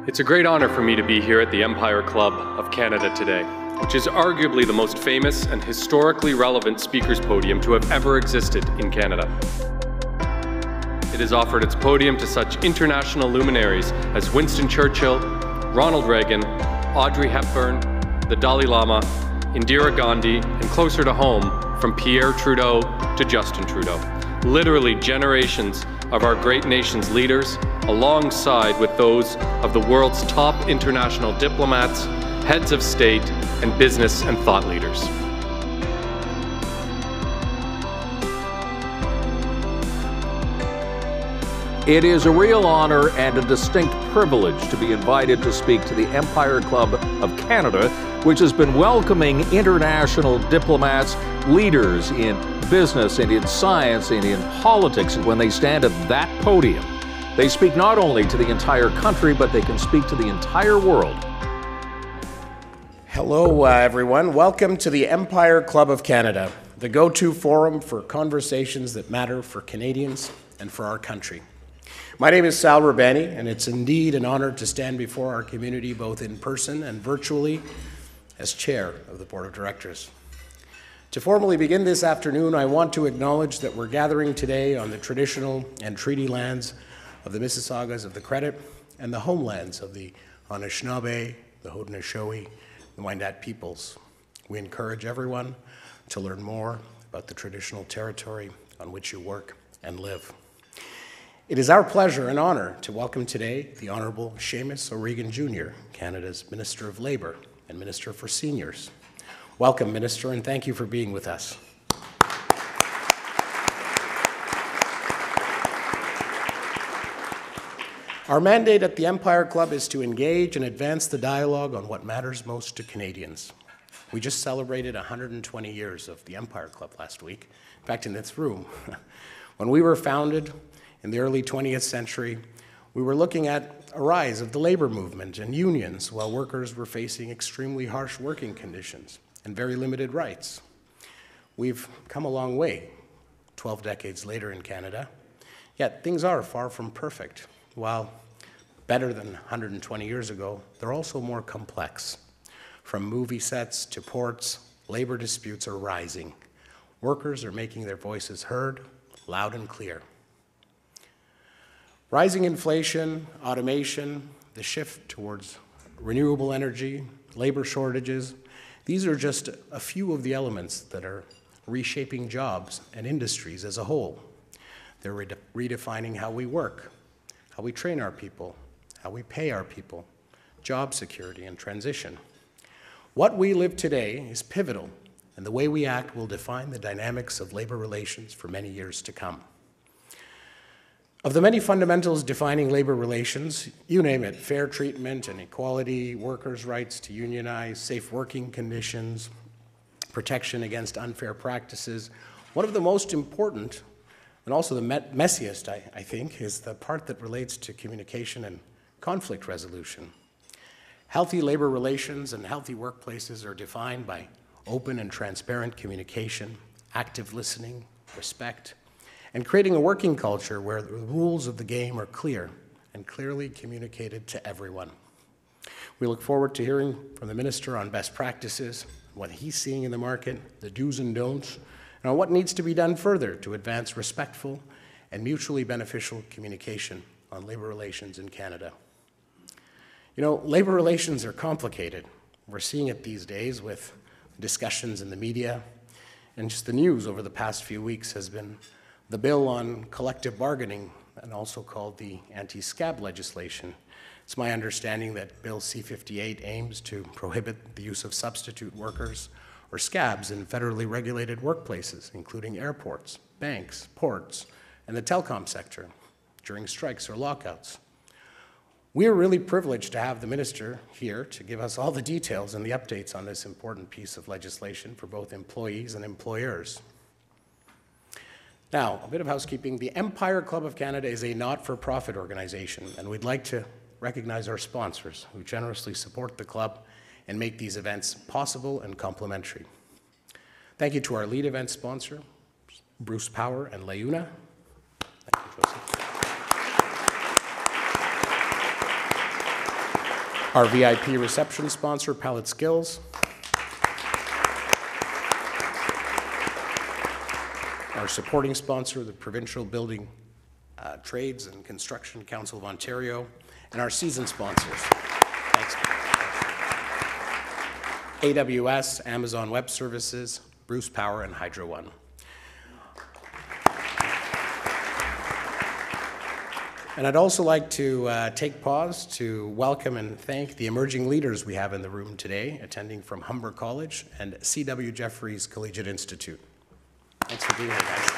It's a great honor for me to be here at the Empire Club of Canada today, which is arguably the most famous and historically relevant speakers podium to have ever existed in Canada. It has offered its podium to such international luminaries as Winston Churchill, Ronald Reagan, Audrey Hepburn, the Dalai Lama, Indira Gandhi, and closer to home, from Pierre Trudeau to Justin Trudeau. Literally generations of our great nation's leaders, alongside with those of the world's top international diplomats, heads of state, and business and thought leaders. It is a real honor and a distinct privilege to be invited to speak to the Empire Club of Canada, which has been welcoming international diplomats, leaders in business and in science and in politics. When they stand at that podium, they speak not only to the entire country, but they can speak to the entire world. Hello, everyone. Welcome to the Empire Club of Canada, the go-to forum for conversations that matter for Canadians and for our country. My name is Sal Rabani, and it's indeed an honor to stand before our community, both in person and virtually, as chair of the Board of Directors. To formally begin this afternoon, I want to acknowledge that we're gathering today on the traditional and treaty lands of the Mississaugas of the Credit and the homelands of the Anishinaabe, the Haudenosaunee, the Wendat peoples. We encourage everyone to learn more about the traditional territory on which you work and live. It is our pleasure and honor to welcome today the Honourable Seamus O'Regan Jr., Canada's Minister of Labour and Minister for Seniors. Welcome, Minister, and thank you for being with us. Our mandate at the Empire Club is to engage and advance the dialogue on what matters most to Canadians. We just celebrated 120 years of the Empire Club last week. In fact, in this room, when we were founded in the early 20th century, we were looking at a rise of the labor movement and unions while workers were facing extremely harsh working conditions and very limited rights. We've come a long way 12 decades later in Canada, yet things are far from perfect. While better than 120 years ago, they're also more complex. From movie sets to ports, labor disputes are rising. Workers are making their voices heard, loud and clear. Rising inflation, automation, the shift towards renewable energy, labor shortages, these are just a few of the elements that are reshaping jobs and industries as a whole. They're redefining how we work, how we train our people, how we pay our people, job security and transition. What we live today is pivotal, and the way we act will define the dynamics of labor relations for many years to come. Of the many fundamentals defining labor relations, you name it, fair treatment and equality, workers' rights to unionize, safe working conditions, protection against unfair practices, one of the most important and also the messiest, I think, is the part that relates to communication and conflict resolution. Healthy labor relations and healthy workplaces are defined by open and transparent communication, active listening, respect, and creating a working culture where the rules of the game are clear and clearly communicated to everyone. We look forward to hearing from the Minister on best practices, what he's seeing in the market, the do's and don'ts, and on what needs to be done further to advance respectful and mutually beneficial communication on labor relations in Canada. You know, labor relations are complicated. We're seeing it these days with discussions in the media, and just the news over the past few weeks has been the bill on collective bargaining, and also called the anti-scab legislation. It's my understanding that Bill C-58 aims to prohibit the use of substitute workers or scabs in federally regulated workplaces, including airports, banks, ports, and the telecom sector during strikes or lockouts. We are really privileged to have the Minister here to give us all the details and the updates on this important piece of legislation for both employees and employers. Now, a bit of housekeeping. The Empire Club of Canada is a not-for-profit organization, and we'd like to recognize our sponsors who generously support the club and make these events possible and complimentary. Thank you to our lead event sponsor, Bruce Power and Leuna. Thank you, Joseph. Our VIP reception sponsor, Pallet Skills. Our supporting sponsor, the Provincial Building Trades and Construction Council of Ontario, and our season sponsors. Thanks. AWS, Amazon Web Services, Bruce Power, and Hydro One. And I'd also like to take pause to welcome and thank the emerging leaders we have in the room today, attending from Humber College and C.W. Jeffries Collegiate Institute. Thanks for being here, guys.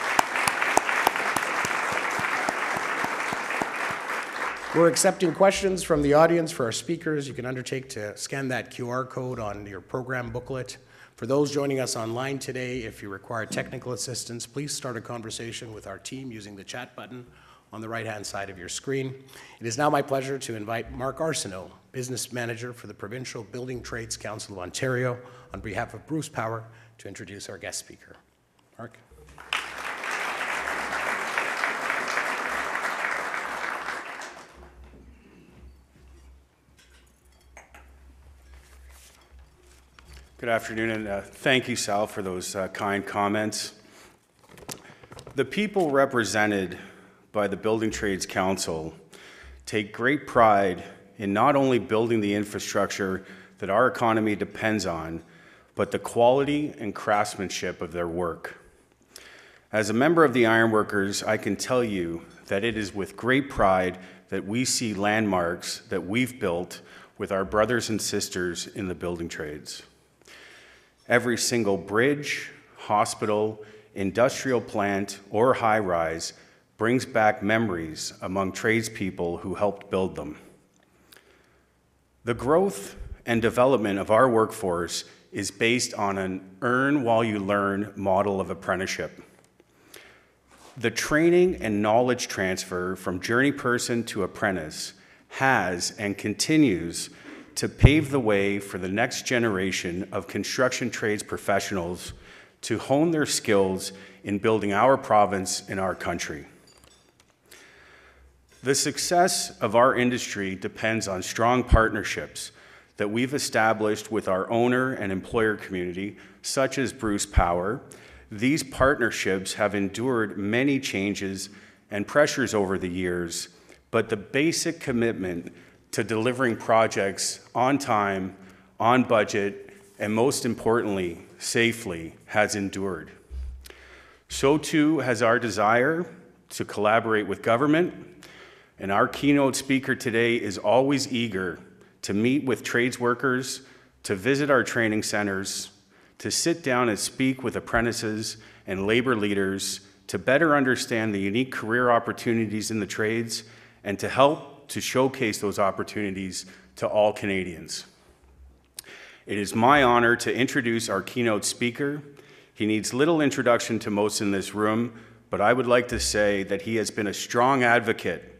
We're accepting questions from the audience for our speakers. You can undertake to scan that QR code on your program booklet. For those joining us online today, if you require technical assistance, please start a conversation with our team using the chat button on the right-hand side of your screen. It is now my pleasure to invite Mark Arsenault, Business Manager for the Provincial Building Trades Council of Ontario, on behalf of Bruce Power, to introduce our guest speaker. Mark. Good afternoon, and thank you, Sal, for those kind comments. The people represented by the Building Trades Council take great pride in not only building the infrastructure that our economy depends on, but the quality and craftsmanship of their work. As a member of the Ironworkers, I can tell you that it is with great pride that we see landmarks that we've built with our brothers and sisters in the building trades. Every single bridge, hospital, industrial plant, or high-rise brings back memories among tradespeople who helped build them. The growth and development of our workforce is based on an earn-while-you-learn model of apprenticeship. The training and knowledge transfer from journey person to apprentice has and continues to pave the way for the next generation of construction trades professionals to hone their skills in building our province and our country. The success of our industry depends on strong partnerships that we've established with our owner and employer community, such as Bruce Power. These partnerships have endured many changes and pressures over the years, but the basic commitment to delivering projects on time, on budget, and most importantly, safely, has endured. So too has our desire to collaborate with government, and our keynote speaker today is always eager to meet with trades workers, to visit our training centers, to sit down and speak with apprentices and labor leaders to better understand the unique career opportunities in the trades and to help to showcase those opportunities to all Canadians. It is my honor to introduce our keynote speaker. He needs little introduction to most in this room, but I would like to say that he has been a strong advocate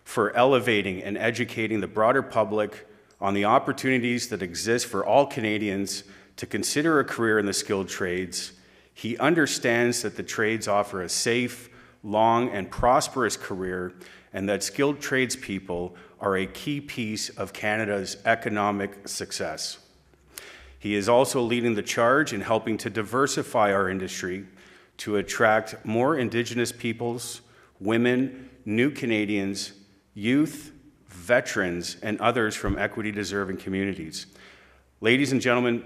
for elevating and educating the broader public on the opportunities that exist for all Canadians to consider a career in the skilled trades. He understands that the trades offer a safe, long, and prosperous career, and that skilled tradespeople are a key piece of Canada's economic success. He is also leading the charge in helping to diversify our industry to attract more Indigenous peoples, women, new Canadians, youth, veterans, and others from equity-deserving communities. Ladies and gentlemen,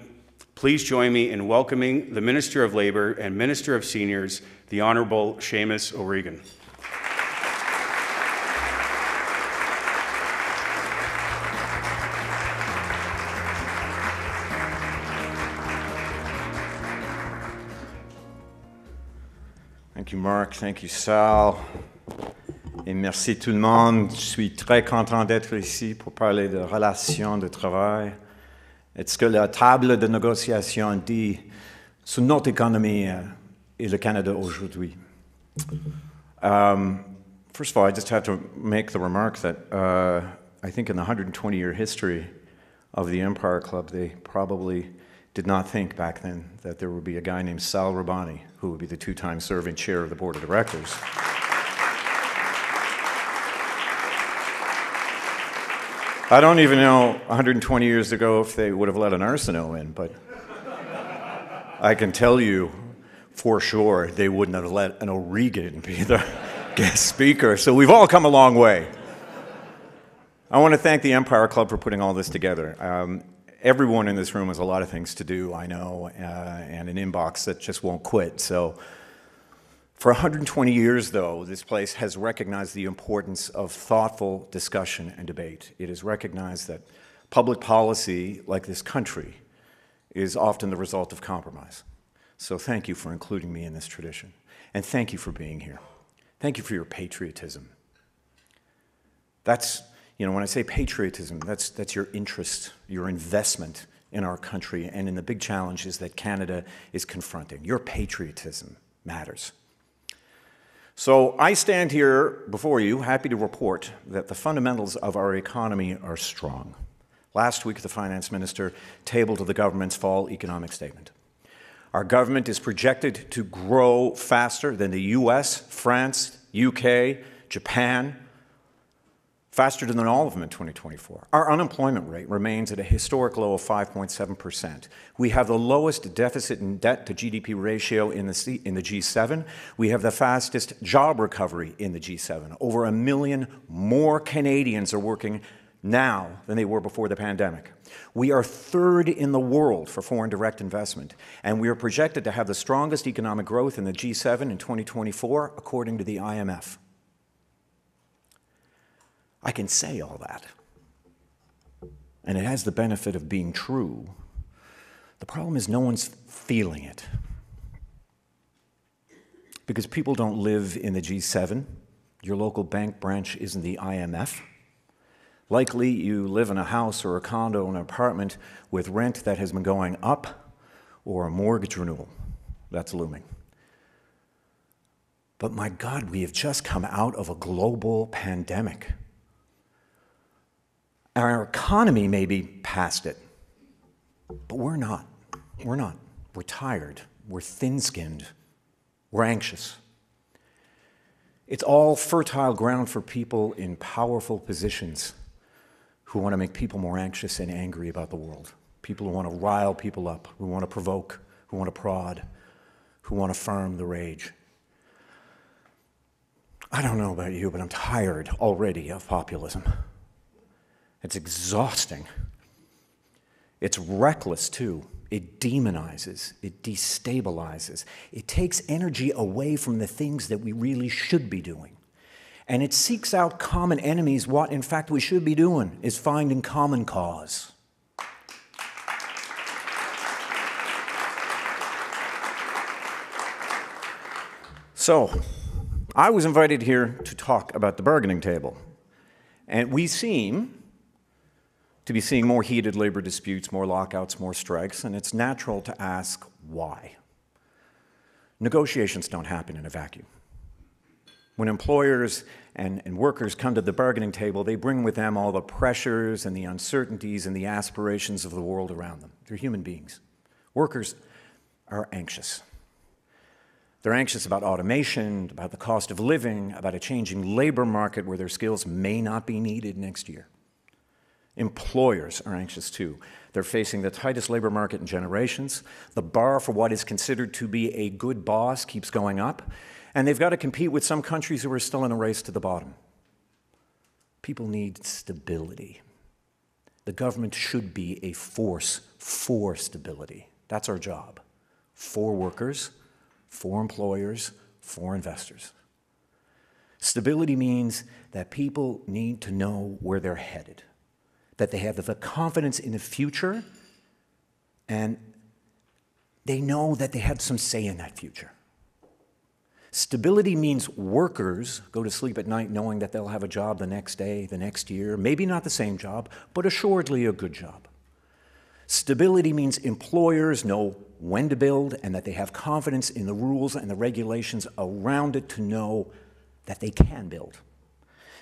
please join me in welcoming the Minister of Labour and Minister of Seniors, the Honourable Seamus O'Regan. Thank you, Mark. Thank you, Sal. Et merci tout le monde. Je suis très content d'être ici pour parler de relations de travail et de ce que la table de négociation dit sur notre économie et le Canada aujourd'hui. First of all, I just have to make the remark that I think in the 120-year history of the Empire Club, they probably did not think back then that there would be a guy named Sal Rabani who would be the two-time serving chair of the board of directors. I don't even know 120 years ago if they would have let an arsino in, but I can tell you for sure they wouldn't have let an O'Regan be the guest speaker. So we've all come a long way. I want to thank the Empire Club for putting all this together. Everyone in this room has a lot of things to do, I know, and an inbox that just won't quit. So for 120 years, though, this place has recognized the importance of thoughtful discussion and debate. It has recognized that public policy, like this country, is often the result of compromise. So thank you for including me in this tradition. And thank you for being here. Thank you for your patriotism. That's, you know, when I say patriotism, that's your interest, your investment in our country and in the big challenges that Canada is confronting. Your patriotism matters. So I stand here before you, happy to report that the fundamentals of our economy are strong. Last week, the finance minister tabled the government's fall economic statement. Our government is projected to grow faster than the US, France, UK, Japan, faster than all of them in 2024. Our unemployment rate remains at a historic low of 5.7%. We have the lowest deficit and debt to GDP ratio in the G7. We have the fastest job recovery in the G7. Over 1 million more Canadians are working now than they were before the pandemic. We are third in the world for foreign direct investment, and we are projected to have the strongest economic growth in the G7 in 2024, according to the IMF. I can say all that, and it has the benefit of being true. The problem is no one's feeling it. Because people don't live in the G7. Your local bank branch isn't the IMF. Likely you live in a house or a condo or an apartment with rent that has been going up or a mortgage renewal that's looming. But my God, we have just come out of a global pandemic. Our economy may be past it, but we're not. We're not. We're tired. We're thin-skinned. We're anxious. It's all fertile ground for people in powerful positions who want to make people more anxious and angry about the world. People who want to rile people up, who want to provoke, who want to prod, who want to firm the rage. I don't know about you, but I'm tired already of populism. It's exhausting. It's reckless, too. It demonizes. It destabilizes. It takes energy away from the things that we really should be doing. And it seeks out common enemies. What, in fact, we should be doing is finding common cause. So, I was invited here to talk about the bargaining table. And we seem to be seeing more heated labor disputes, more lockouts, more strikes, and it's natural to ask why. Negotiations don't happen in a vacuum. When employers and workers come to the bargaining table, they bring with them all the pressures and the uncertainties and the aspirations of the world around them. They're human beings. Workers are anxious. They're anxious about automation, about the cost of living, about a changing labor market where their skills may not be needed next year. Employers are anxious too. They're facing the tightest labor market in generations. The bar for what is considered to be a good boss keeps going up, and they've got to compete with some countries who are still in a race to the bottom. People need stability. The government should be a force for stability. That's our job. For workers, for employers, for investors. Stability means that people need to know where they're headed, that they have the confidence in the future, and they know that they have some say in that future. Stability means workers go to sleep at night knowing that they'll have a job the next day, the next year, maybe not the same job, but assuredly a good job. Stability means employers know when to build and that they have confidence in the rules and the regulations around it to know that they can build.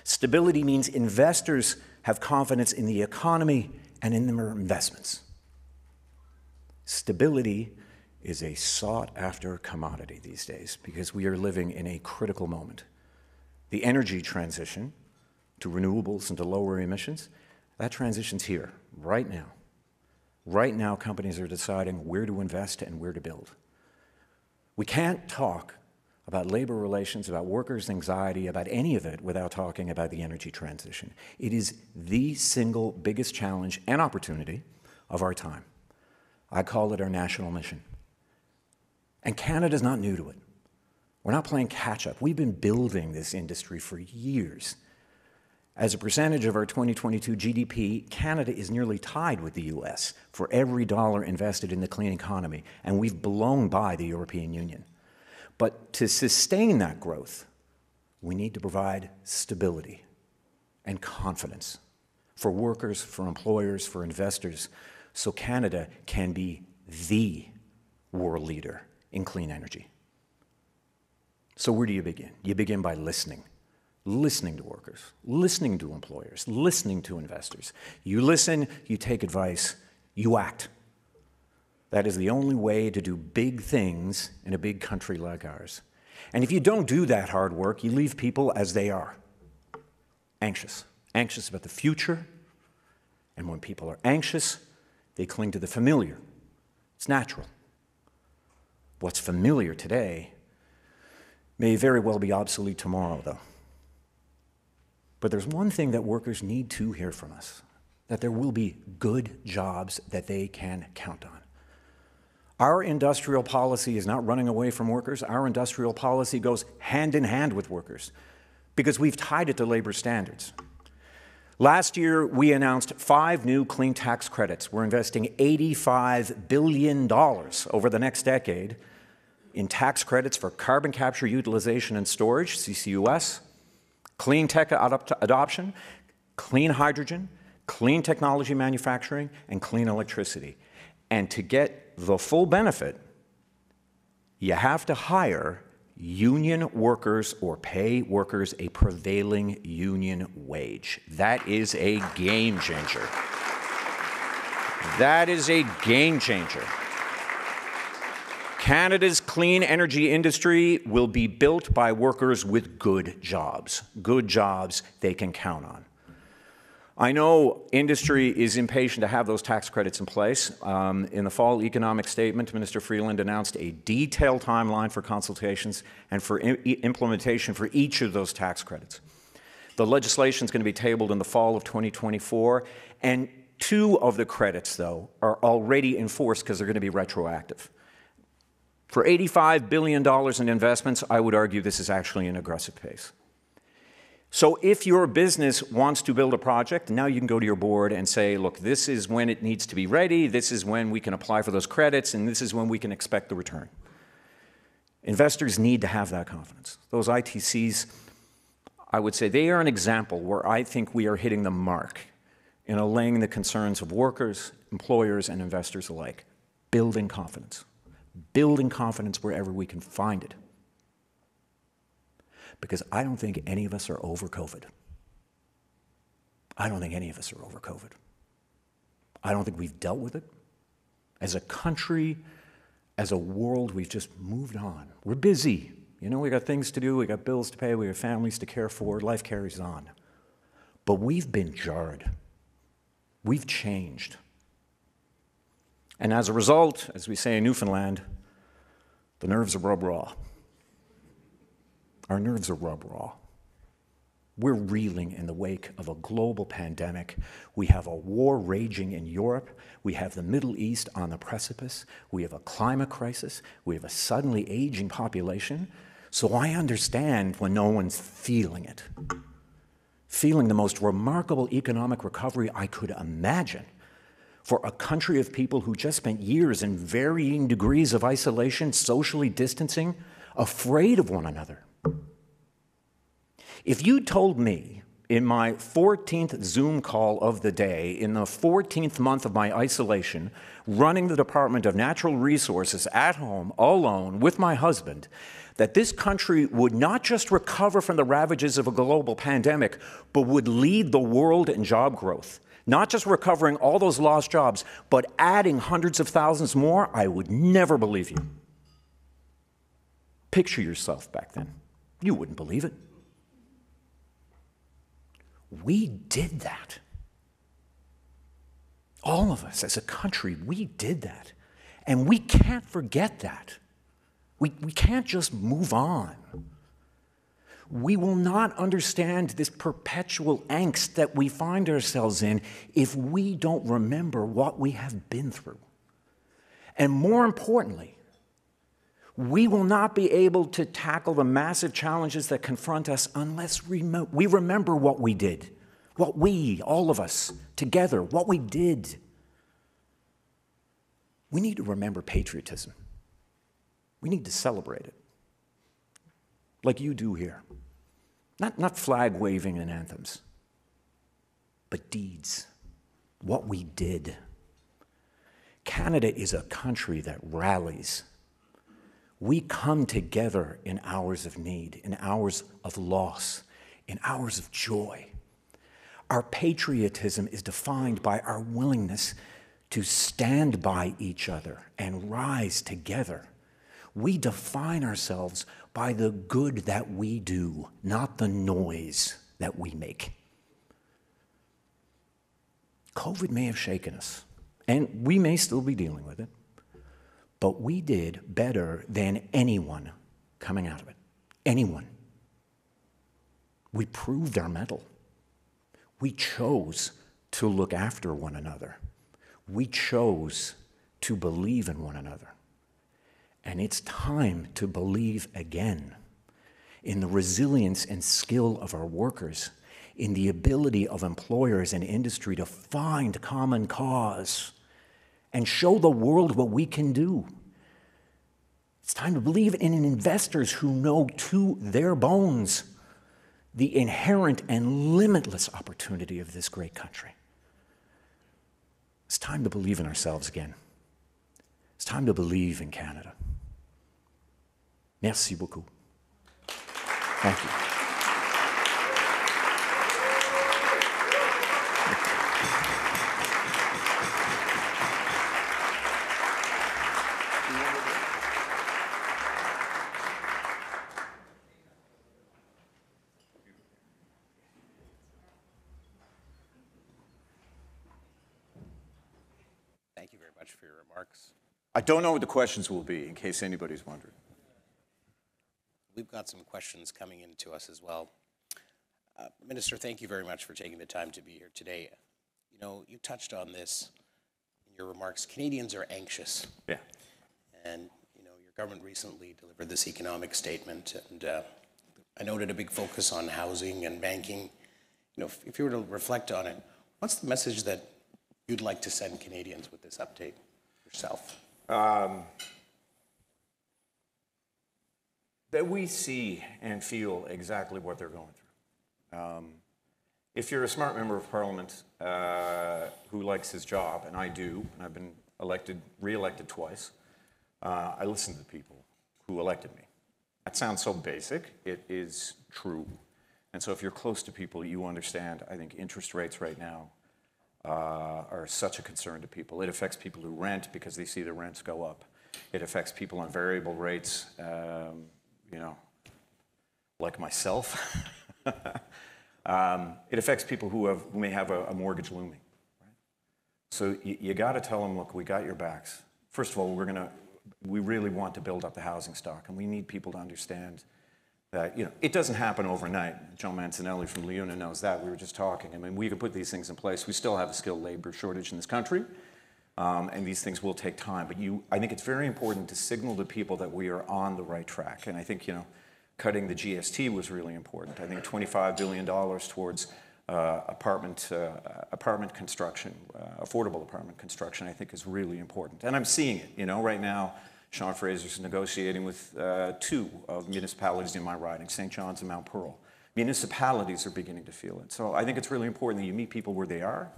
Stability means investors have confidence in the economy and in their investments. Stability is a sought-after commodity these days because we are living in a critical moment. The energy transition to renewables and to lower emissions, That transition's here, right now. Right now, companies are deciding where to invest and where to build. We can't talk about labor relations, about workers' anxiety, about any of it without talking about the energy transition. It is the single biggest challenge and opportunity of our time. I call it our national mission. And Canada's not new to it. We're not playing catch-up. We've been building this industry for years. As a percentage of our 2022 GDP, Canada is nearly tied with the US for every dollar invested in the clean economy, and we've blown by the European Union. But to sustain that growth, we need to provide stability and confidence for workers, for employers, for investors, so Canada can be the world leader in clean energy. So where do you begin? You begin by listening. Listening to workers, listening to employers, listening to investors. You listen, you take advice, you act. That is the only way to do big things in a big country like ours. And if you don't do that hard work, you leave people as they are, anxious. Anxious about the future. And when people are anxious, they cling to the familiar. It's natural. What's familiar today may very well be obsolete tomorrow, though. But there's one thing that workers need to hear from us, that there will be good jobs that they can count on. Our industrial policy is not running away from workers. Our industrial policy goes hand in hand with workers because we've tied it to labor standards. Last year, we announced 5 new clean tax credits. We're investing $85 billion over the next decade in tax credits for carbon capture, utilization, and storage, CCUS, clean tech adoption, clean hydrogen, clean technology manufacturing, and clean electricity. And to get the full benefit, you have to hire union workers or pay workers a prevailing union wage. That is a game changer. That is a game changer. Canada's clean energy industry will be built by workers with good jobs they can count on. I know industry is impatient to have those tax credits in place. In the fall economic statement, Minister Freeland announced a detailed timeline for consultations and for implementation for each of those tax credits. The legislation is going to be tabled in the fall of 2024, and 2 of the credits, though, are already in force because they're going to be retroactive. For $85 billion in investments, I would argue this is actually an aggressive pace. So if your business wants to build a project, now you can go to your board and say, look, this is when it needs to be ready, this is when we can apply for those credits, and this is when we can expect the return. Investors need to have that confidence. Those ITCs, I would say, they are an example where I think we are hitting the mark in allaying the concerns of workers, employers, and investors alike. Building confidence. Building confidence wherever we can find it. Because I don't think any of us are over COVID. I don't think any of us are over COVID. I don't think we've dealt with it. As a country, as a world, we've just moved on. We're busy. You know, we got things to do, we got bills to pay, we have families to care for, life carries on. But we've been jarred. We've changed. And as a result, as we say in Newfoundland, the nerves are rub raw. Our nerves are rub raw. We're reeling in the wake of a global pandemic. We have a war raging in Europe. We have the Middle East on the precipice. We have a climate crisis. We have a suddenly aging population. So I understand when no one's feeling it. Feeling the most remarkable economic recovery I could imagine for a country of people who just spent years in varying degrees of isolation, socially distancing, afraid of one another. If you told me in my 14th Zoom call of the day, in the 14th month of my isolation, running the Department of Natural Resources at home, alone, with my husband, that this country would not just recover from the ravages of a global pandemic, but would lead the world in job growth, not just recovering all those lost jobs, but adding hundreds of thousands more, I would never believe you. Picture yourself back then. You wouldn't believe it. We did that. All of us as a country, we did that. And we can't forget that. We can't just move on. We will not understand this perpetual angst that we find ourselves in if we don't remember what we have been through. And more importantly, we will not be able to tackle the massive challenges that confront us unless we remember what we did, what we, all of us, together, what we did. We need to remember patriotism. We need to celebrate it, like you do here. Not flag waving and anthems, but deeds, what we did. Canada is a country that rallies. We come together in hours of need, in hours of loss, in hours of joy. Our patriotism is defined by our willingness to stand by each other and rise together. We define ourselves by the good that we do, not the noise that we make. COVID may have shaken us, and we may still be dealing with it, but we did better than anyone coming out of it. Anyone. We proved our mettle. We chose to look after one another. We chose to believe in one another. And it's time to believe again in the resilience and skill of our workers, in the ability of employers and industry to find common cause and show the world what we can do. It's time to believe in investors who know to their bones the inherent and limitless opportunity of this great country. It's time to believe in ourselves again. It's time to believe in Canada. Merci beaucoup. Thank you. Thank you very much for your remarks. I don't know what the questions will be, in case anybody's wondering. We've got some questions coming in to us as well. Minister, thank you very much for taking the time to be here today. You know, you touched on this in your remarks. Canadians are anxious. Yeah. And, you know, your government recently delivered this economic statement, and I noted a big focus on housing and banking. You know, if you were to reflect on it, what's the message that you'd like to send Canadians with this update yourself? That we see and feel exactly what they're going through. If you're a smart member of Parliament who likes his job, and I do, and I've been re-elected twice, I listen to the people who elected me. That sounds so basic. It is true. And so if you're close to people, you understand, I think interest rates right now are such a concern to people. It affects people who rent because they see the rents go up. It affects people on variable rates, you know, like myself. It affects people who may have a mortgage looming. Right? So you got to tell them, look, we got your backs. First of all, we really want to build up the housing stock, and we need people to understand that, you know, it doesn't happen overnight. John Mancinelli from Leuna knows that. We were just talking. I mean, we can put these things in place. We still have a skilled labor shortage in this country, and these things will take time. But I think it's very important to signal to people that we are on the right track. And I think, you know, cutting the GST was really important. I think $25 billion towards apartment construction, affordable apartment construction, I think is really important. And I'm seeing it, you know, right now. Sean Fraser's negotiating with two of municipalities in my riding, St. John's and Mount Pearl. Municipalities are beginning to feel it. So I think it's really important that you meet people where they are.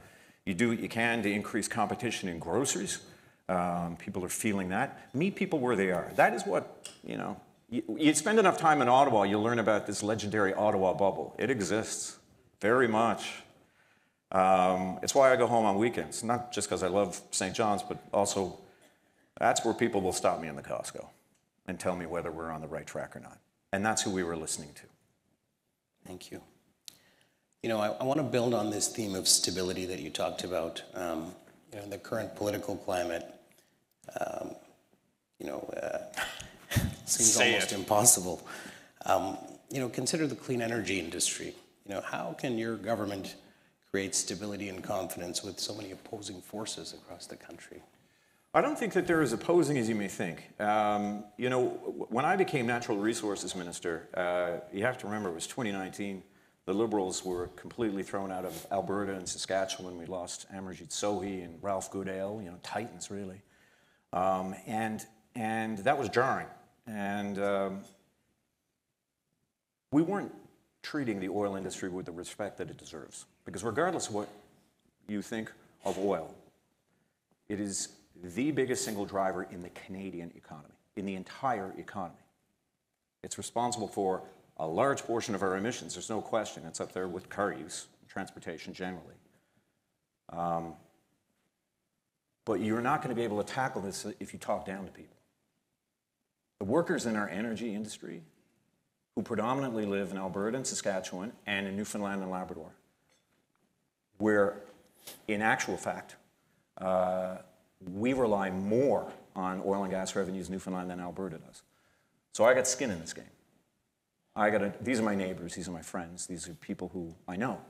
You do what you can to increase competition in groceries. People are feeling that. Meet people where they are. That is what, you know, you spend enough time in Ottawa, you'll learn about this legendary Ottawa bubble. It exists very much. It's why I go home on weekends, not just because I love St. John's, but also that's where people will stop me in the Costco and tell me whether we're on the right track or not. And that's who we were listening to. Thank you. You know, I want to build on this theme of stability that you talked about. in the current political climate, seems almost impossible. Consider the clean energy industry. How can your government create stability and confidence with so many opposing forces across the country? I don't think that they're as opposing as you may think. When I became Natural Resources Minister, you have to remember it was 2019. The Liberals were completely thrown out of Alberta and Saskatchewan. We lost Amarjeet Sohi and Ralph Goodale, titans really. And that was jarring. And we weren't treating the oil industry with the respect that it deserves. Because regardless of what you think of oil, it is the biggest single driver in the Canadian economy, in the entire economy. It's responsible for a large portion of our emissions, there's no question. It's up there with car use, transportation generally. But you're not going to be able to tackle this if you talk down to people. The workers in our energy industry, who predominantly live in Alberta and Saskatchewan and in Newfoundland and Labrador, where in actual fact, we rely more on oil and gas revenues in Newfoundland than Alberta does. So I got skin in this game. These are my neighbors, these are my friends, these are people who I know.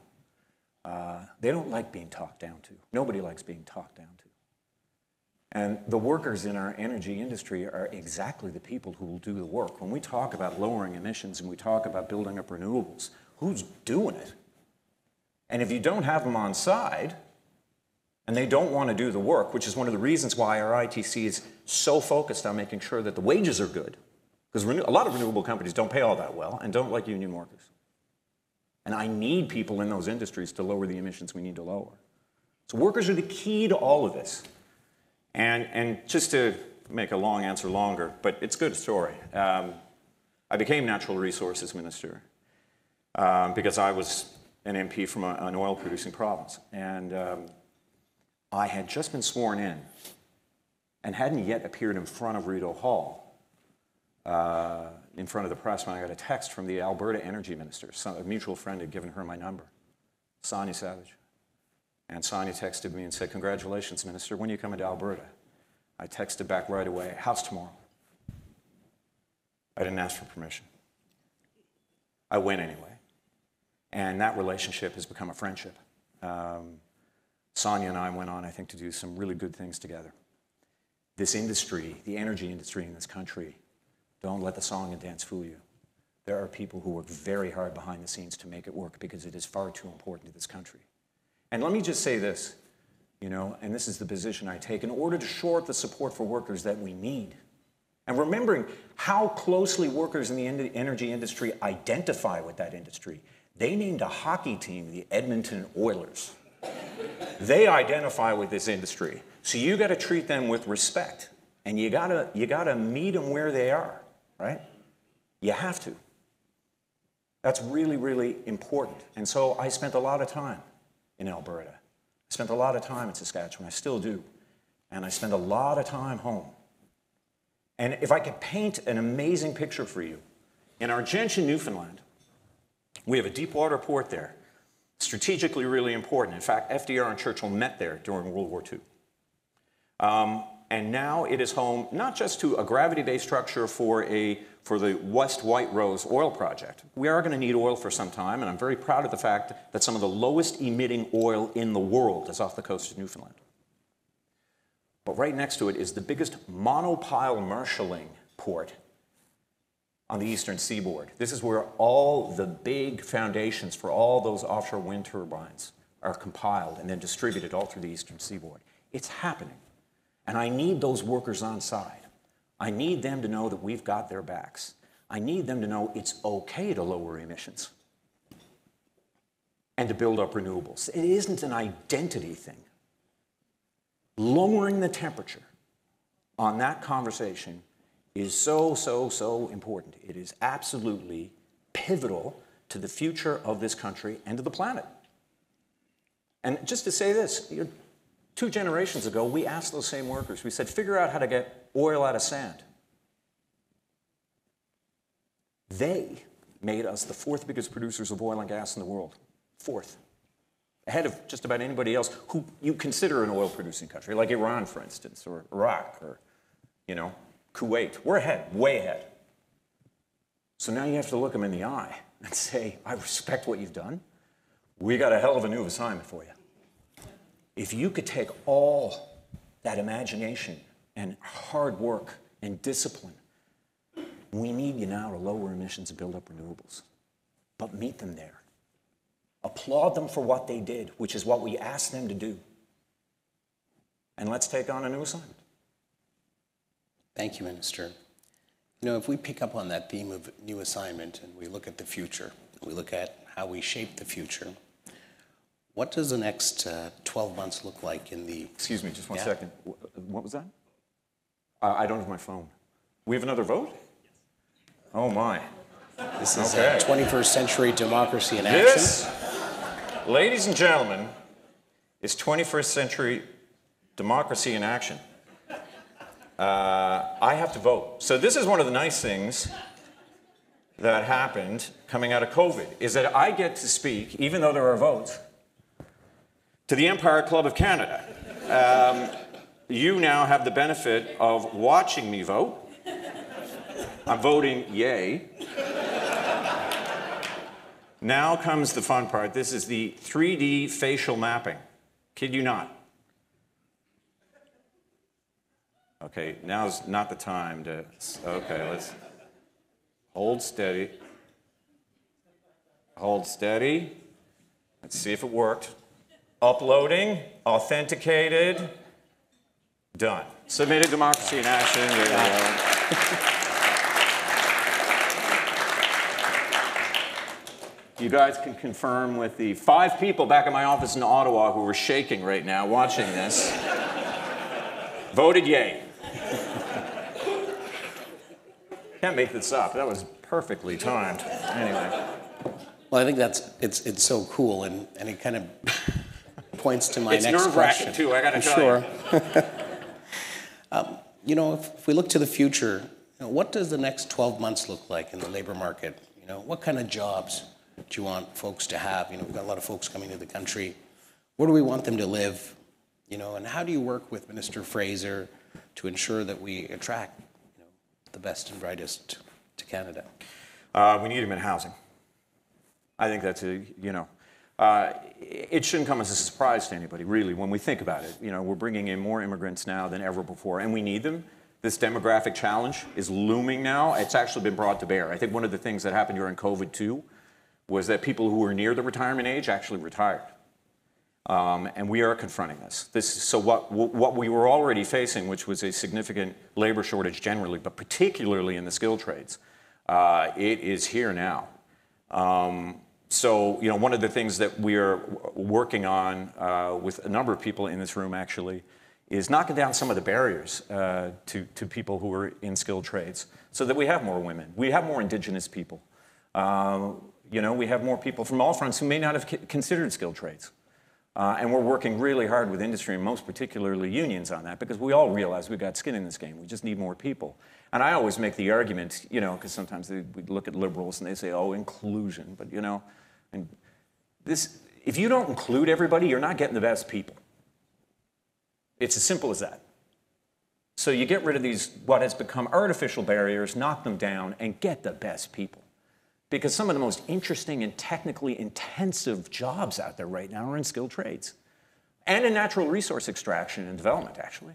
They don't like being talked down to. Nobody likes being talked down to. And the workers in our energy industry are exactly the people who will do the work. When we talk about lowering emissions and we talk about building up renewables, who's doing it? And if you don't have them on side, and they don't want to do the work, which is one of the reasons why our ITC is so focused on making sure that the wages are good, because a lot of renewable companies don't pay all that well and don't like union workers. And I need people in those industries to lower the emissions we need to lower. So workers are the key to all of this. And just to make a long answer longer, but it's a good story. I became Natural Resources Minister because I was an MP from an oil-producing province. And I had just been sworn in and hadn't yet appeared in front of Rideau Hall, in front of the press, when I got a text from the Alberta Energy Minister. A mutual friend had given her my number, Sonia Savage. And Sonia texted me and said, "Congratulations, Minister, when are you coming to Alberta?" I texted back right away, "House tomorrow." I didn't ask for permission. I went anyway. And that relationship has become a friendship. Sonia and I went on, I think, to do some really good things together. This industry, the energy industry in this country, don't let the song and dance fool you. There are people who work very hard behind the scenes to make it work because it is far too important to this country. And let me just say this, and this is the position I take, in order to shore up the support for workers that we need, and remembering how closely workers in the energy industry identify with that industry, they named a hockey team the Edmonton Oilers. They identify with this industry. So you got to treat them with respect, and you got to meet them where they are, right? You have to. That's really, really important. And so I spent a lot of time in Alberta. I spent a lot of time in Saskatchewan. I still do. And I spend a lot of time home. And if I could paint an amazing picture for you, in our Gentian, Newfoundland, we have a deep water port there. Strategically really important. In fact, FDR and Churchill met there during World War II. And now it is home not just to a gravity-based structure for the West White Rose oil project. We are going to need oil for some time, and I'm very proud of the fact that some of the lowest emitting oil in the world is off the coast of Newfoundland. But right next to it is the biggest monopile marshalling port on the eastern seaboard. This is where all the big foundations for all those offshore wind turbines are compiled and then distributed all through the eastern seaboard. It's happening. And I need those workers on side. I need them to know that we've got their backs. I need them to know it's okay to lower emissions and to build up renewables. It isn't an identity thing. Lowering the temperature on that conversation is so, so, so important. It is absolutely pivotal to the future of this country and to the planet. And just to say this, 2 generations ago, we asked those same workers, we said, figure out how to get oil out of sand. They made us the 4th biggest producers of oil and gas in the world. 4th. ahead of just about anybody else who you consider an oil-producing country, like Iran, for instance, or Iraq, or, you know, Kuwait. We're ahead, way ahead. So now you have to look them in the eye and say, I respect what you've done. We got a hell of a new assignment for you. If you could take all that imagination and hard work and discipline, we need you now to lower emissions and build up renewables. But meet them there. Applaud them for what they did, which is what we asked them to do. And let's take on a new assignment. Thank you, Minister. You know, if we pick up on that theme of new assignment and we look at the future, we look at how we shape the future, what does the next 12 months look like in the... Excuse me, just one second. What was that? I don't have my phone. We have another vote? Oh, my. This is 21st century democracy in action. This, ladies and gentlemen, is 21st century democracy in action. I have to vote. So this is one of the nice things that happened coming out of COVID, is that I get to speak, even though there are votes, to the Empire Club of Canada. You now have the benefit of watching me vote. I'm voting yay. Now comes the fun part. This is the 3D facial mapping. Kid you not. Okay, now's not the time to... Okay, let's... Hold steady. Hold steady. Let's see if it worked. Uploading, authenticated, done. Submitted democracy in action. There we go. You guys can confirm with the 5 people back at my office in Ottawa who are shaking right now watching this. Voted yay. Can't make this up. That was perfectly timed. Anyway. Well, I think it's so cool, and it kind of points to my it's next question. It's nerve-wracking, too, I got to tell you. You know, if we look to the future, you know, what does the next 12 months look like in the labor market? You know, what kind of jobs do you want folks to have? You know, we've got a lot of folks coming to the country. Where do we want them to live? You know, and how do you work with Minister Fraser to ensure that we attract, you know, the best and brightest to Canada? We need them in housing. I think that's a, you know, it shouldn't come as a surprise to anybody, really, when we think about it. You know, we're bringing in more immigrants now than ever before, and we need them. This demographic challenge is looming now. It's actually been brought to bear. I think one of the things that happened during COVID, too, was that people who were near the retirement age actually retired. And we are confronting this. So what we were already facing, which was a significant labor shortage generally, but particularly in the skilled trades, it is here now. So, you know, one of the things that we are working on with a number of people in this room, actually, is knocking down some of the barriers to people who are in skilled trades so that we have more women. We have more Indigenous people. You know, we have more people from all fronts who may not have considered skilled trades. And we're working really hard with industry, and most particularly unions, on that, because we all realize we've got skin in this game. We just need more people. And I always make the argument, you know, because sometimes we look at liberals and they say, oh, inclusion. But, you know, and this, if you don't include everybody, you're not getting the best people. It's as simple as that. So you get rid of these, what has become artificial barriers, knock them down, and get the best people. Because some of the most interesting and technically intensive jobs out there right now are in skilled trades. And in natural resource extraction and development, actually.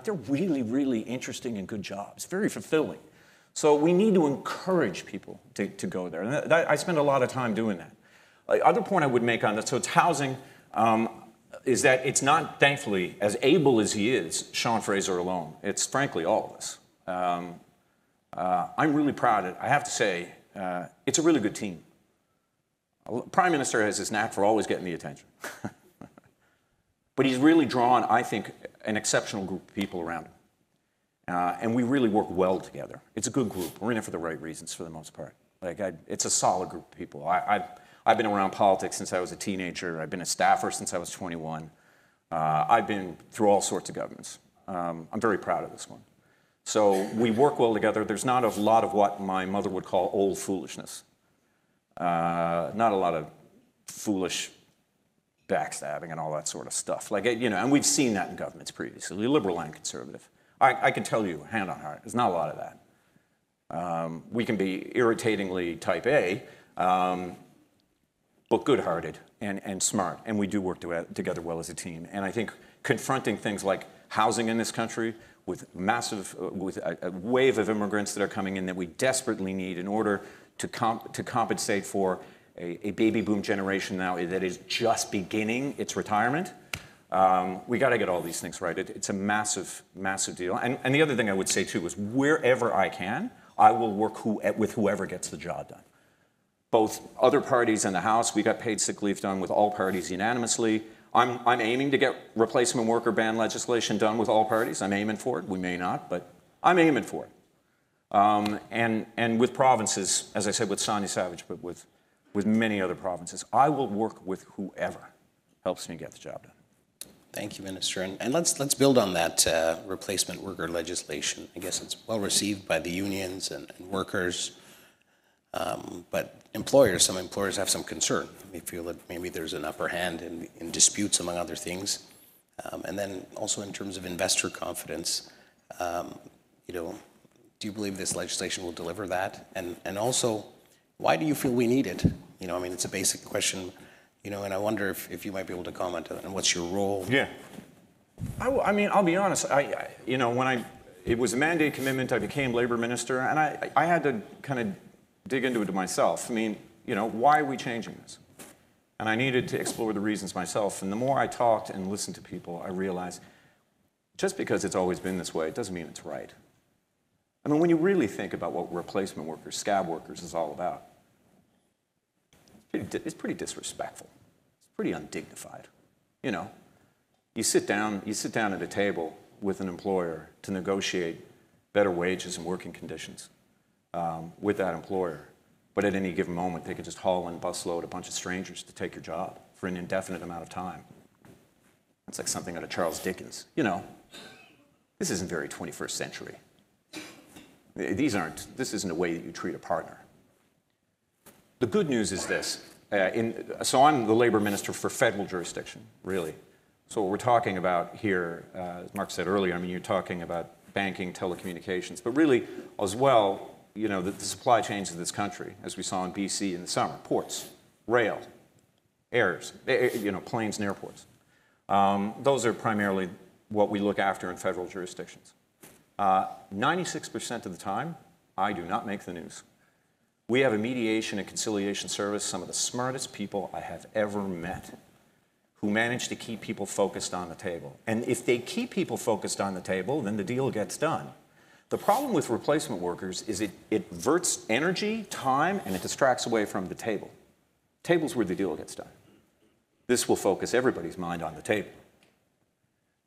They're really, really interesting and good jobs, very fulfilling. So we need to encourage people to go there. And I spend a lot of time doing that. The other point I would make on this, so it's housing, is that it's not, thankfully, as able as he is, Sean Fraser alone. It's frankly all of us. I'm really proud of it. I have to say, it's a really good team. Prime Minister has this knack for always getting the attention. But he's really drawn, I think, an exceptional group of people around him. And we really work well together. It's a good group. We're in it for the right reasons for the most part. Like, it's a solid group of people. I've been around politics since I was a teenager. I've been a staffer since I was 21. I've been through all sorts of governments. I'm very proud of this one. So we work well together. There's not a lot of what my mother would call old foolishness. Not a lot of foolish backstabbing and all that sort of stuff. Like, you know, and we've seen that in governments previously, liberal and conservative. I can tell you, hand on heart, there's not a lot of that. We can be irritatingly type A, but good-hearted and smart, and we do work together well as a team. And I think confronting things like housing in this country with a wave of immigrants that are coming in that we desperately need in order to compensate for a baby boom generation now that is just beginning its retirement. We got to get all these things right. It's a massive, massive deal. And the other thing I would say too is wherever I can, I will work with whoever gets the job done. Both other parties in the House, we got paid sick leave done with all parties unanimously. I'm aiming to get replacement worker ban legislation done with all parties. I'm aiming for it. We may not, but I'm aiming for it. And with provinces, as I said, with Sonia Savage, but with many other provinces, I will work with whoever helps me get the job done. Thank you, Minister. And let's build on that replacement worker legislation. I guess it's well received by the unions and workers, but some employers have some concern. They feel that maybe there's an upper hand in disputes, among other things. And then also in terms of investor confidence, you know, do you believe this legislation will deliver that? And also, why do you feel we need it? You know, I mean, it's a basic question, you know, and I wonder if you might be able to comment on it, and what's your role? Yeah. I mean, I'll be honest, you know, when it was a mandate commitment, I became labor minister, and I had to kind of dig into it myself. I mean, you know, why are we changing this? And I needed to explore the reasons myself, and the more I talked and listened to people, I realized just because it's always been this way, it doesn't mean it's right. I mean, when you really think about what replacement workers, scab workers is all about, it's pretty disrespectful. It's pretty undignified. You know, you sit down at a table with an employer to negotiate better wages and working conditions with that employer, but at any given moment, they could just haul in, busload a bunch of strangers to take your job for an indefinite amount of time. It's like something out of Charles Dickens. You know, this isn't very 21st century. This isn't a way that you treat a partner. The good news is this. So I'm the labor minister for federal jurisdiction, really. So what we're talking about here, as Mark said earlier, I mean, you're talking about banking, telecommunications, but really as well, you know, the supply chains of this country, as we saw in BC in the summer, ports, rail, airs, you know, planes and airports. Those are primarily what we look after in federal jurisdictions. 96% of the time, I do not make the news. We have a mediation and conciliation service, some of the smartest people I have ever met, who manage to keep people focused on the table. And if they keep people focused on the table, then the deal gets done. The problem with replacement workers is it diverts energy, time, and it distracts away from the table. Table's where the deal gets done. This will focus everybody's mind on the table.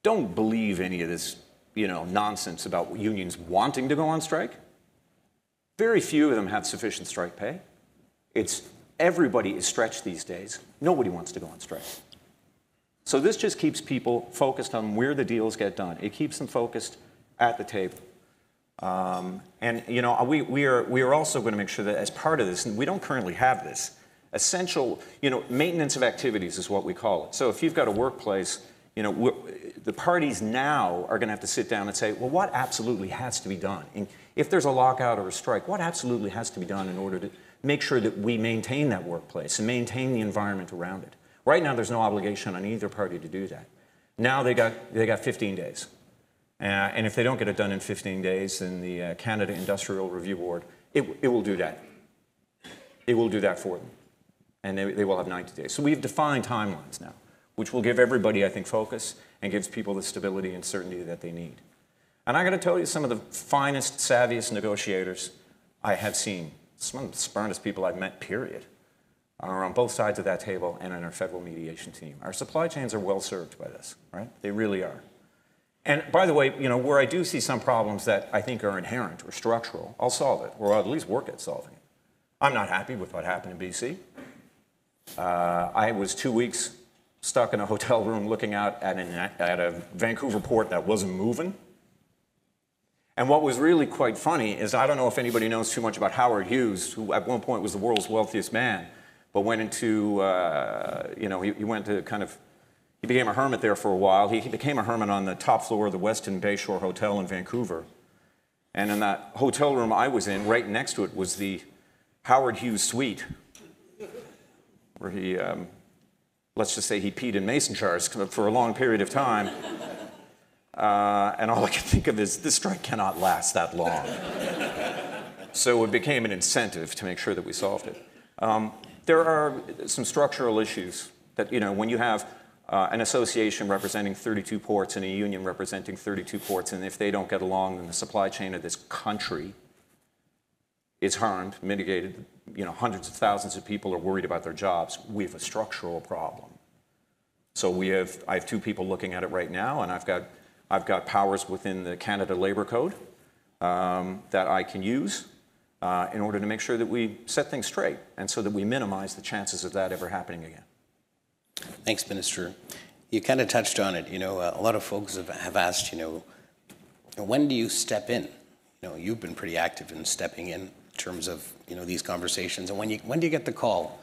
Don't believe any of this, you know, nonsense about unions wanting to go on strike. Very few of them have sufficient strike pay. Everybody is stretched these days. Nobody wants to go on strike. So this just keeps people focused on where the deals get done. It keeps them focused at the table. And you know, we are also going to make sure that as part of this, and we don't currently have this, essential, you know, maintenance of activities is what we call it. So if you've got a workplace, you know, the parties now are going to have to sit down and say, well, what absolutely has to be done? And if there's a lockout or a strike, what absolutely has to be done in order to make sure that we maintain that workplace and maintain the environment around it? Right now, there's no obligation on either party to do that. Now they got 15 days. And if they don't get it done in 15 days, then the Canada Industrial Review Board, it will do that. It will do that for them. And they will have 90 days. So we've defined timelines now, which will give everybody, I think, focus and gives people the stability and certainty that they need. And I got to tell you, some of the finest, savviest negotiators I have seen, some of the smartest people I've met, period, are on both sides of that table and in our federal mediation team. Our supply chains are well served by this, right? They really are. And by the way, you know, where I do see some problems that I think are inherent or structural, I'll solve it, or I'll at least work at solving it. I'm not happy with what happened in BC. I was 2 weeks stuck in a hotel room looking out at a Vancouver port that wasn't moving. And what was really quite funny is, I don't know if anybody knows too much about Howard Hughes, who at one point was the world's wealthiest man, but went into, he went to he became a hermit there for a while. He became a hermit on the top floor of the Westin Bayshore Hotel in Vancouver. And in that hotel room I was in, right next to it was the Howard Hughes suite, where he, let's just say he peed in mason jars for a long period of time. And all I could think of is, this strike cannot last that long. So it became an incentive to make sure that we solved it. There are some structural issues that, when you have an association representing 32 ports and a union representing 32 ports, and if they don't get along, then the supply chain of this country is harmed, mitigated. Hundreds of thousands of people are worried about their jobs. We have a structural problem. So I have two people looking at it right now, and I've got powers within the Canada Labour Code that I can use in order to make sure that we set things straight, and so that we minimize the chances of that ever happening again. Thanks, Minister. You kind of touched on it. A lot of folks have asked, when do you step in? You've been pretty active in stepping in terms of, these conversations. And when do you get the call?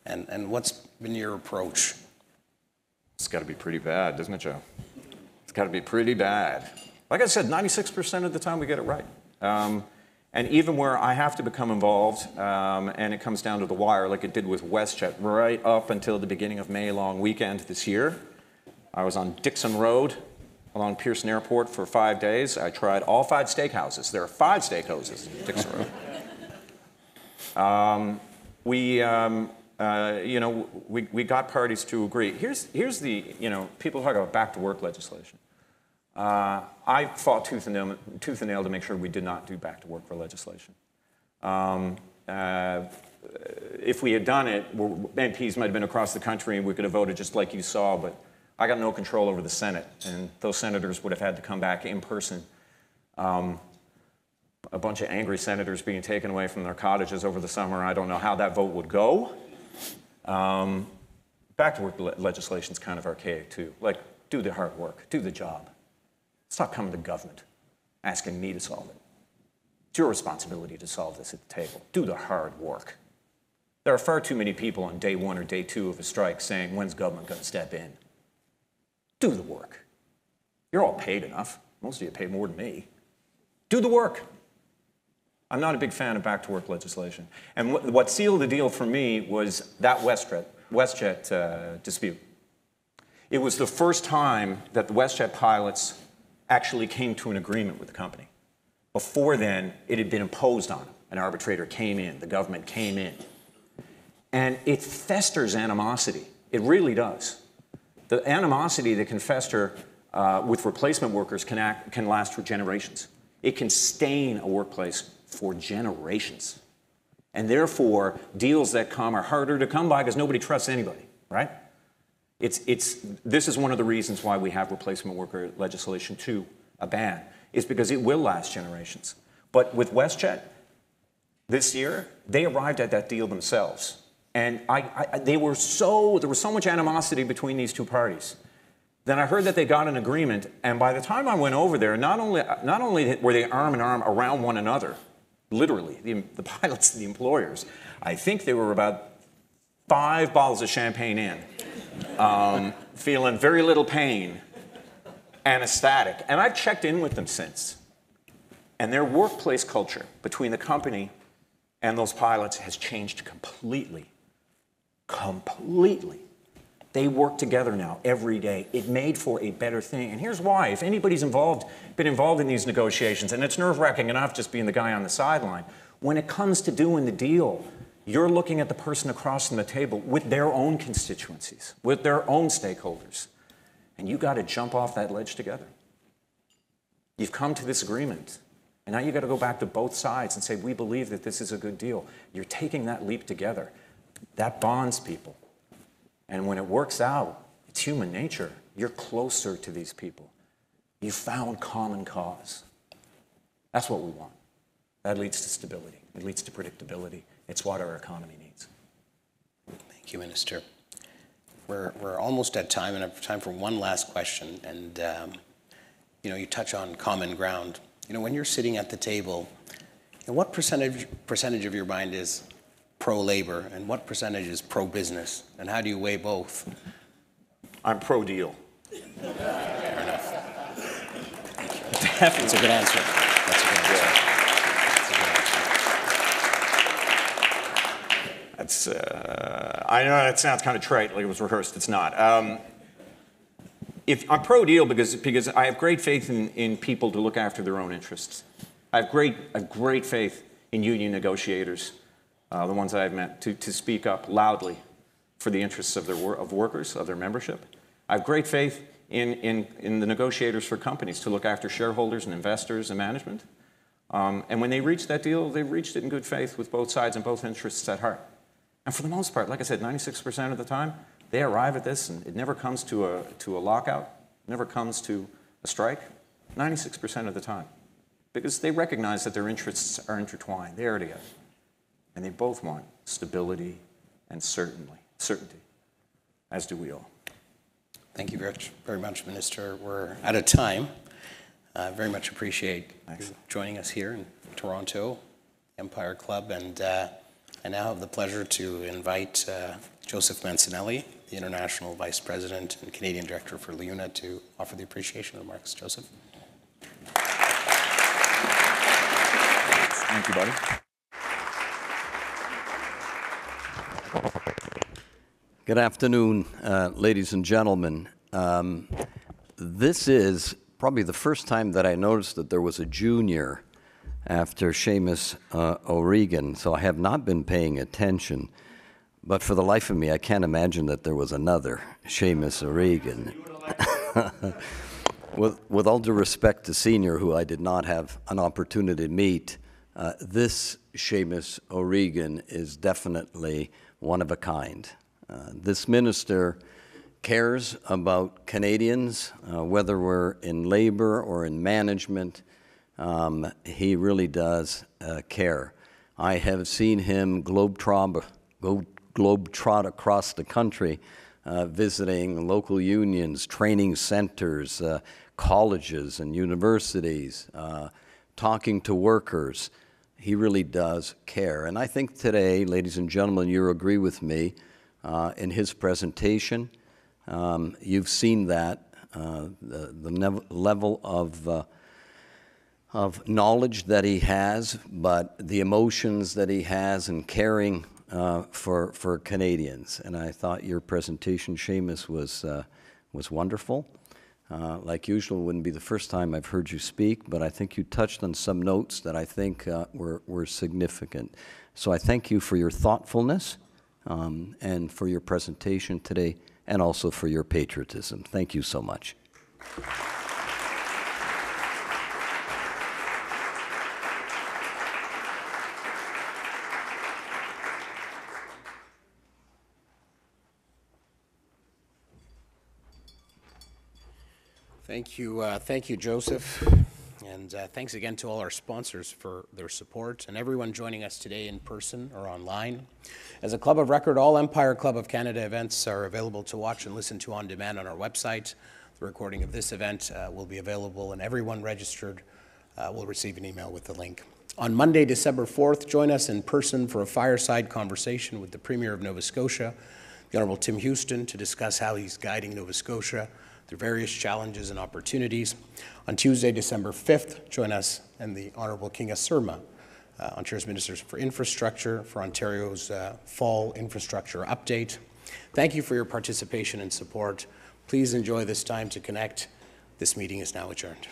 And what's been your approach? It's got to be pretty bad, doesn't it, Joe? It's got to be pretty bad. Like I said, 96% of the time we get it right. And even where I have to become involved, and it comes down to the wire, like it did with WestJet, right up until the beginning of May long weekend this year, I was on Dixon Road along Pearson Airport for 5 days. I tried all 5 steakhouses. There are 5 steakhouses in Dixon Road. We got parties to agree. Here's the, people talk about back to work legislation. I fought tooth and nail to make sure we did not do back to work for legislation. If we had done it, MPs might have been across the country and we could have voted just like you saw, but I got no control over the Senate, and those senators would have had to come back in person. A bunch of angry senators being taken away from their cottages over the summer. I don't know how that vote would go. Back to work legislation is kind of archaic too. Like, do the hard work, do the job. Stop coming to government, asking me to solve it. It's your responsibility to solve this at the table. Do the hard work. There are far too many people on day 1 or day 2 of a strike saying, when's government going to step in? Do the work. You're all paid enough. Most of you pay more than me. Do the work. I'm not a big fan of back to work legislation. And what sealed the deal for me was that WestJet dispute. It was the first time that the WestJet pilots actually came to an agreement with the company. Before then, it had been imposed on them. An arbitrator came in, the government came in. And it festers animosity. It really does. The animosity that can fester with replacement workers can last for generations. It can stain a workplace for generations. And therefore, deals that come are harder to come by because nobody trusts anybody, right? This is one of the reasons why we have replacement worker legislation to a ban, is because it will last generations. But with WestJet, this year, they arrived at that deal themselves. And there was so much animosity between these two parties. Then I heard that they got an agreement, and by the time I went over there, not only were they arm in arm around one another, literally, the pilots and the employers, I think they were about 5 bottles of champagne in, feeling very little pain and ecstatic. And I've checked in with them since. And their workplace culture between the company and those pilots has changed completely. Completely. They work together now every day. It made for a better thing. And here's why. If anybody's been involved in these negotiations, and it's nerve-wracking enough just being the guy on the sideline, when it comes to doing the deal, you're looking at the person across from the table with their own constituencies, with their own stakeholders. And you got to jump off that ledge together. You've come to this agreement. And now you got to go back to both sides and say, we believe that this is a good deal. You're taking that leap together. That bonds people. And when it works out, it's human nature. You're closer to these people. You found common cause. That's what we want. That leads to stability. It leads to predictability. It's what our economy needs. Thank you, Minister. We're almost at time, and I have time for one last question. And you touch on common ground. When you're sitting at the table, what percentage of your mind is, pro-labor, and what percentage is pro-business? And how do you weigh both? I'm pro-deal. Fair enough. That's a good answer. That's a good answer. That's I know that sounds kind of trite, like it was rehearsed. It's not. If I'm pro-deal because I have great faith in people to look after their own interests. I have great faith in union negotiators, the ones that I've met, to speak up loudly for the interests of workers, of their membership. I have great faith in the negotiators for companies to look after shareholders and investors and management. And when they reach that deal, they reached it in good faith with both sides and both interests at heart. And for the most part, like I said, 96% of the time, they arrive at this, and it never comes to a lockout, never comes to a strike, 96% of the time. Because they recognize that their interests are intertwined. They are together. And they both want stability and certainty, as do we all. Thank you very much, Minister. We're out of time. Very much appreciate you joining us here in Toronto, Empire Club, and I now have the pleasure to invite Joseph Mancinelli, the International Vice President and Canadian Director for LIUNA, to offer the appreciation remarks. Joseph. Thank you, buddy. Good afternoon, ladies and gentlemen. This is probably the first time that I noticed that there was a junior after Seamus O'Regan, so I have not been paying attention. But for the life of me, I can't imagine that there was another Seamus O'Regan. With all due respect to Senior, who I did not have an opportunity to meet, this Seamus O'Regan is definitely one of a kind. This minister cares about Canadians, whether we're in labor or in management. He really does care. I have seen him globetrot across the country, visiting local unions, training centers, colleges and universities, talking to workers. He really does care. And I think today, ladies and gentlemen, you agree with me in his presentation. You've seen that, the level of knowledge that he has, but the emotions that he has in caring for Canadians. And I thought your presentation, Seamus, was wonderful. Like usual, it wouldn't be the first time I've heard you speak, but I think you touched on some notes that I think were significant. So I thank you for your thoughtfulness and for your presentation today, and also for your patriotism. Thank you so much. Thank you, Joseph. And thanks again to all our sponsors for their support and everyone joining us today in person or online. As a club of record, all Empire Club of Canada events are available to watch and listen to on demand on our website. The recording of this event will be available, and everyone registered will receive an email with the link. On Monday, December 4th, join us in person for a fireside conversation with the Premier of Nova Scotia, the Honourable Tim Houston, to discuss how he's guiding Nova Scotia through various challenges and opportunities. On Tuesday, December 5th, join us and the Honourable Kinga Surma, Ontario's Minister for Infrastructure, for Ontario's Fall Infrastructure Update. Thank you for your participation and support. Please enjoy this time to connect. This meeting is now adjourned.